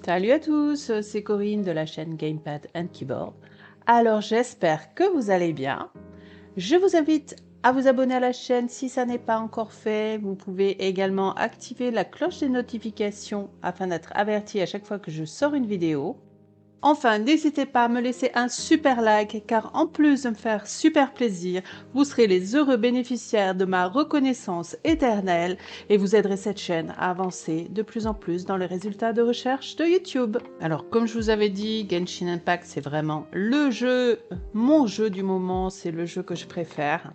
Salut à tous, c'est Corinne de la chaîne Gamepad and Keyboard. Alors j'espère que vous allez bien. Je vous invite à vous abonner à la chaîne si ça n'est pas encore fait. Vous pouvez également activer la cloche des notifications afin d'être averti à chaque fois que je sors une vidéo. Enfin, n'hésitez pas à me laisser un super like car en plus de me faire super plaisir, vous serez les heureux bénéficiaires de ma reconnaissance éternelle et vous aiderez cette chaîne à avancer de plus en plus dans les résultats de recherche de YouTube. Alors comme je vous avais dit, Genshin Impact c'est vraiment le jeu, mon jeu du moment, c'est le jeu que je préfère.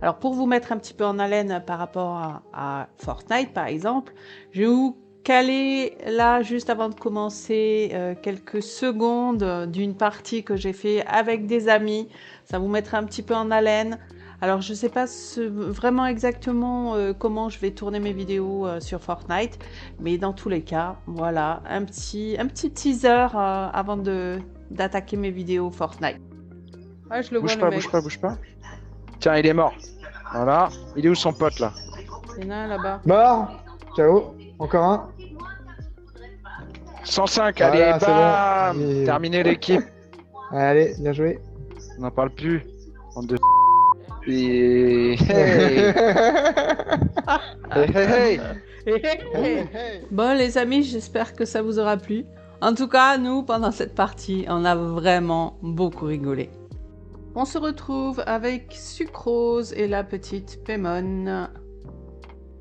Alors pour vous mettre un petit peu en haleine par rapport à Fortnite par exemple, je vais vous caler là juste avant de commencer quelques secondes d'une partie que j'ai fait avec des amis. Ça vous mettra un petit peu en haleine. Alors je sais pas vraiment exactement comment je vais tourner mes vidéos sur Fortnite, mais dans tous les cas, voilà, un petit teaser avant d'attaquer mes vidéos Fortnite. Ah, je le vois Bouge le pas, mec. bouge pas, bouge pas. Tiens, il est mort. Voilà. Il est où son pote là? Il y en a un là-bas. Mort. Ciao. Encore un. 105, Voilà, allez, c'est bon. bam. Et- Terminé l'équipe. Allez, bien joué. On n'en parle plus. Bande de et... Hey. Hey, hey, hey. Bon les amis, j'espère que ça vous aura plu. En tout cas, nous, pendant cette partie, on a vraiment beaucoup rigolé. On se retrouve avec Sucrose et la petite Paimon.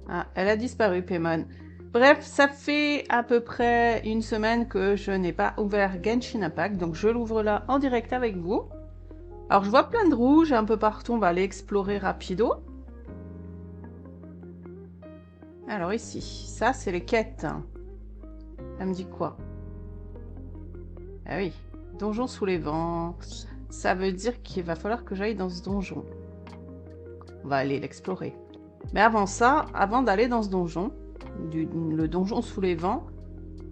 Ah, elle a disparu, Paimon. Bref, ça fait à peu près une semaine que je n'ai pas ouvert Genshin Impact, donc je l'ouvre là en direct avec vous. Alors, je vois plein de rouges un peu partout, on va aller explorer rapido. Alors ici, ça c'est les quêtes. Elle me dit quoi? Ah oui, donjon sous les vents. Ça veut dire qu'il va falloir que j'aille dans ce donjon. On va aller l'explorer. Mais avant ça, avant d'aller dans ce donjon, le donjon sous les vents,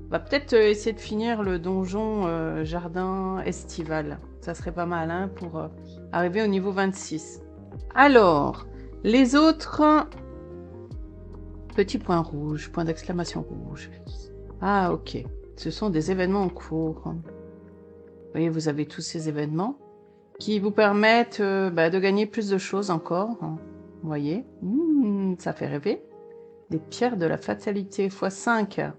on va peut-être essayer de finir le donjon jardin estival. Ça serait pas mal hein, pour arriver au niveau 26. Alors, les autres... Petit point rouge, point d'exclamation rouge. Ah ok, ce sont des événements en cours. Vous voyez, vous avez tous ces événements qui vous permettent de gagner plus de choses encore. Vous voyez, ça fait rêver. Des pierres de la fatalité x5.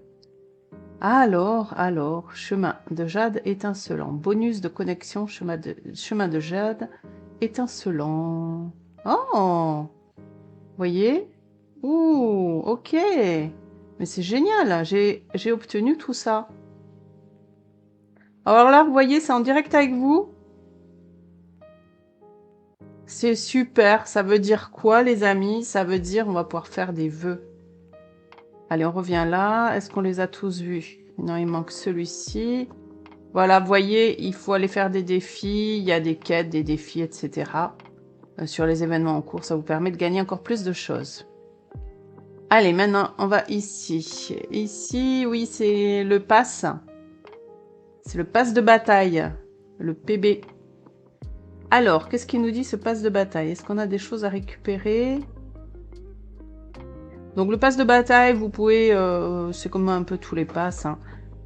Alors, chemin de jade étincelant. Bonus de connexion, chemin de jade étincelant. Oh, vous voyez? Ouh, ok. Mais c'est génial, j'ai obtenu tout ça. Alors là, vous voyez, c'est en direct avec vous. C'est super, ça veut dire quoi les amis? Ça veut dire on va pouvoir faire des vœux. Allez, on revient là. Est-ce qu'on les a tous vus? Non, il manque celui-ci. Voilà, vous voyez, il faut aller faire des défis. Il y a des quêtes, des défis, etc. Sur les événements en cours, ça vous permet de gagner encore plus de choses. Allez, maintenant, on va ici. Ici, oui, c'est le pass. C'est le pass de bataille. Le PB. Alors, qu'est-ce qu'il nous dit ce pass de bataille? Est-ce qu'on a des choses à récupérer? Donc le pass de bataille, vous pouvez, c'est comme un peu tous les passes, hein.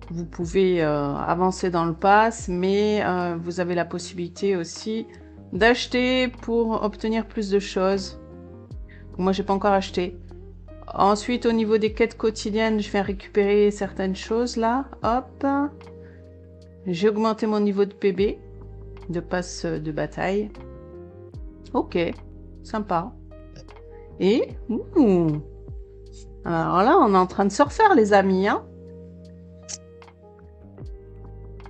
Vous pouvez avancer dans le pass, mais vous avez la possibilité aussi d'acheter pour obtenir plus de choses. Moi, j'ai pas encore acheté. Ensuite, au niveau des quêtes quotidiennes, je vais récupérer certaines choses là. Hop. J'ai augmenté mon niveau de PB, de passe de bataille. Ok, sympa. Et... alors là, on est en train de se refaire, les amis. Hein.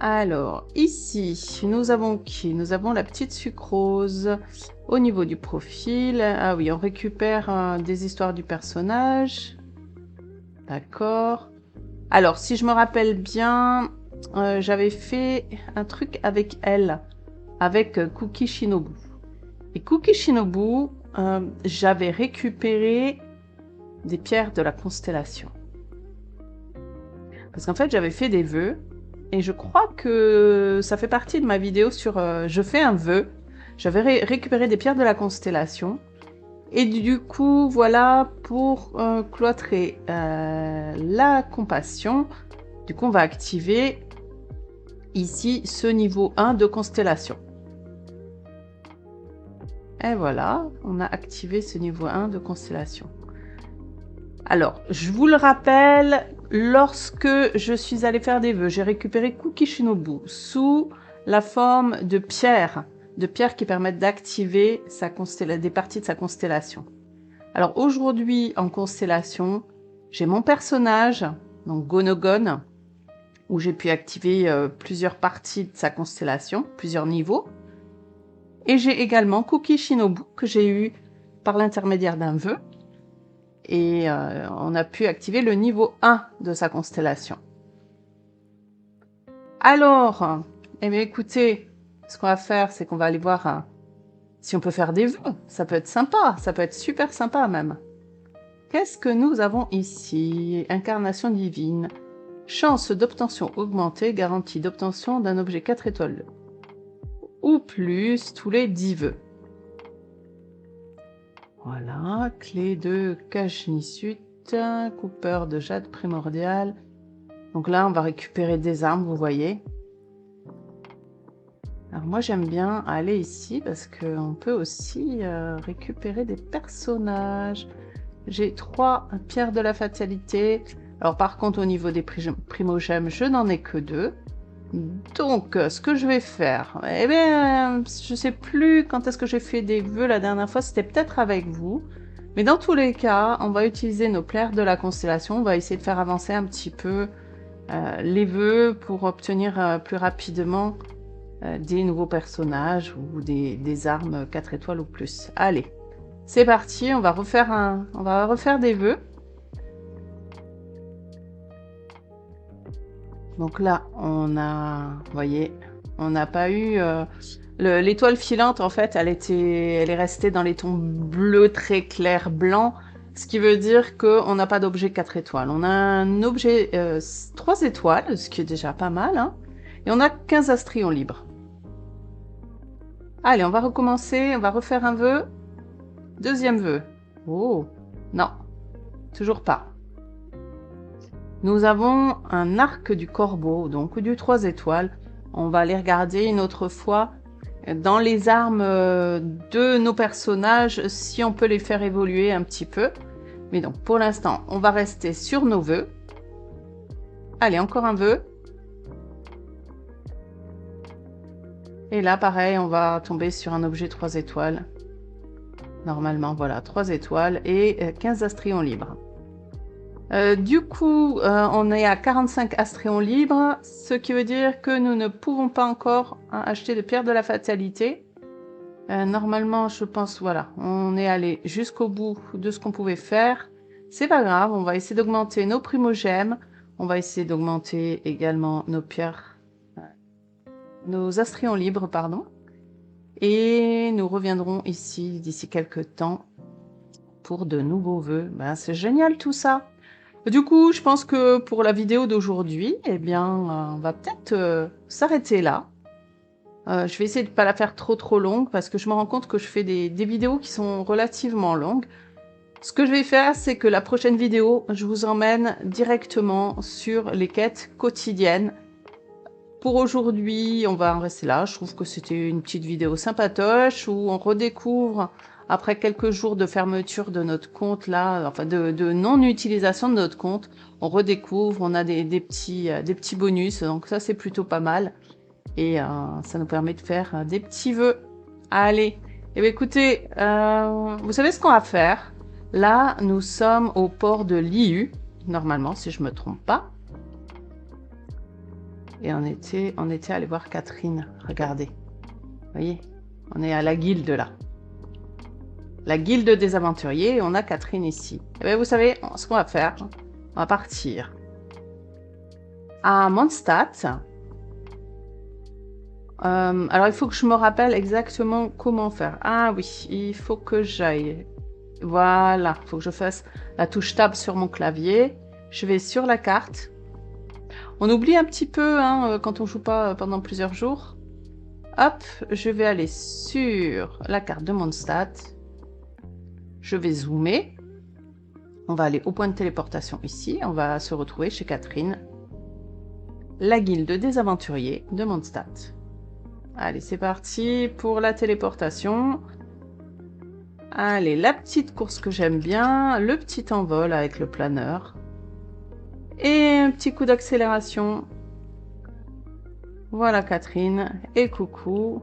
Alors, ici, nous avons qui? Nous avons la petite sucrose. Au niveau du profil, ah oui, on récupère des histoires du personnage. D'accord. Alors, si je me rappelle bien, j'avais fait un truc avec elle, avec Cookie Shinobu. Et Cookie Shinobu, j'avais récupéré des pierres de la constellation. Parce qu'en fait, j'avais fait des vœux, et je crois que ça fait partie de ma vidéo sur je fais un vœu. J'avais récupéré des pierres de la constellation, et du coup, voilà, pour cloîtrer la compassion, Du coup, on va activer ici ce niveau 1 de constellation. Et voilà, on a activé ce niveau 1 de constellation. Alors, je vous le rappelle, lorsque je suis allée faire des vœux, j'ai récupéré Kuki Shinobu sous la forme de pierres qui permettent d'activer des parties de sa constellation. Alors aujourd'hui, en constellation, j'ai mon personnage, donc Gonogon, où j'ai pu activer plusieurs parties de sa constellation, plusieurs niveaux. Et j'ai également Kuki Shinobu, que j'ai eu par l'intermédiaire d'un vœu. Et on a pu activer le niveau 1 de sa constellation. Alors, eh bien écoutez, ce qu'on va faire, c'est qu'on va aller voir si on peut faire des vœux. Ça peut être sympa, ça peut être super sympa même. Qu'est-ce que nous avons ici? Incarnation divine. Chance d'obtention augmentée, garantie d'obtention d'un objet 4 étoiles. Ou plus tous les 10 vœux. Voilà, clé de Kashnisut, coupeur de jade primordial. Donc là, on va récupérer des armes, vous voyez. Alors moi, j'aime bien aller ici parce qu'on peut aussi récupérer des personnages. J'ai 3 pierres de la fatalité. Alors par contre, au niveau des primogèmes, je n'en ai que 2. Donc, ce que je vais faire, eh bien, je sais plus quand est-ce que j'ai fait des vœux la dernière fois, c'était peut-être avec vous. Mais dans tous les cas, on va utiliser nos pierres de la constellation, on va essayer de faire avancer un petit peu les vœux pour obtenir plus rapidement des nouveaux personnages ou des armes 4 étoiles ou plus. Allez, c'est parti, on va refaire des vœux. Donc là, on a, vous voyez, on n'a pas eu l'étoile filante. En fait, elle est restée dans les tons bleus très clairs blancs, ce qui veut dire qu'on n'a pas d'objet 4 étoiles. On a un objet 3 étoiles, ce qui est déjà pas mal, hein, et on a 15 astrions libres. Allez, on va recommencer, on va refaire un vœu. Deuxième vœu. Oh, non, toujours pas. Nous avons un arc du corbeau, donc du 3 étoiles. On va aller regarder une autre fois dans les armes de nos personnages, si on peut les faire évoluer un petit peu. Mais donc, pour l'instant, on va rester sur nos vœux. Allez, encore un vœu. Et là, pareil, on va tomber sur un objet 3 étoiles. Normalement, voilà, 3 étoiles et 15 astrions libres. Du coup, on est à 45 astrions libres, ce qui veut dire que nous ne pouvons pas encore acheter de pierres de la fatalité. Normalement, je pense, voilà, on est allé jusqu'au bout de ce qu'on pouvait faire. C'est pas grave, on va essayer d'augmenter nos primogèmes. On va essayer d'augmenter également nos pierres, nos astrions libres, pardon. Et nous reviendrons ici d'ici quelques temps pour de nouveaux vœux. Ben, c'est génial tout ça! Du coup, je pense que pour la vidéo d'aujourd'hui, eh bien, on va peut-être s'arrêter là. Je vais essayer de ne pas la faire trop longue parce que je me rends compte que je fais des vidéos qui sont relativement longues. Ce que je vais faire, c'est que la prochaine vidéo, je vous emmène directement sur les quêtes quotidiennes. Pour aujourd'hui, on va en rester là. Je trouve que c'était une petite vidéo sympatoche où on redécouvre, après quelques jours de fermeture de notre compte, là, enfin de non-utilisation de notre compte, on redécouvre, on a des petits bonus, donc ça c'est plutôt pas mal. Et ça nous permet de faire des petits vœux. Allez, eh bien, écoutez, vous savez ce qu'on va faire? Là, nous sommes au port de Liu, normalement, si je me trompe pas. Et on était allé voir Catherine, regardez. Vous voyez, on est à la guilde là. La guilde des aventuriers, et on a Catherine ici. Et bien, vous savez ce qu'on va faire? On va partir à Mondstadt. Alors, il faut que je me rappelle exactement comment faire. Ah oui, il faut que j'aille. Voilà, il faut que je fasse la touche Tab sur mon clavier. Je vais sur la carte. On oublie un petit peu hein, quand on joue pas pendant plusieurs jours. Hop, je vais aller sur la carte de Mondstadt. Je vais zoomer. On va aller au point de téléportation ici. On va se retrouver chez Catherine. la guilde des aventuriers de Mondstadt. Allez, c'est parti pour la téléportation. Allez, la petite course que j'aime bien, le petit envol avec le planeur. Et un petit coup d'accélération. Voilà Catherine. Et coucou.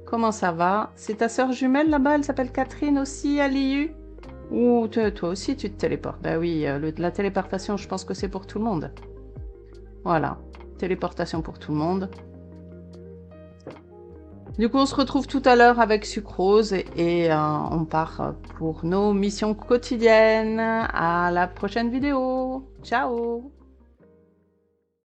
Comment ça va? C'est ta sœur jumelle là-bas, elle s'appelle Catherine aussi à l'IU? Ou toi aussi tu te téléportes? Bah oui, la téléportation, je pense que c'est pour tout le monde. Voilà, téléportation pour tout le monde. Du coup, on se retrouve tout à l'heure avec Sucrose et on part pour nos missions quotidiennes. À la prochaine vidéo. Ciao!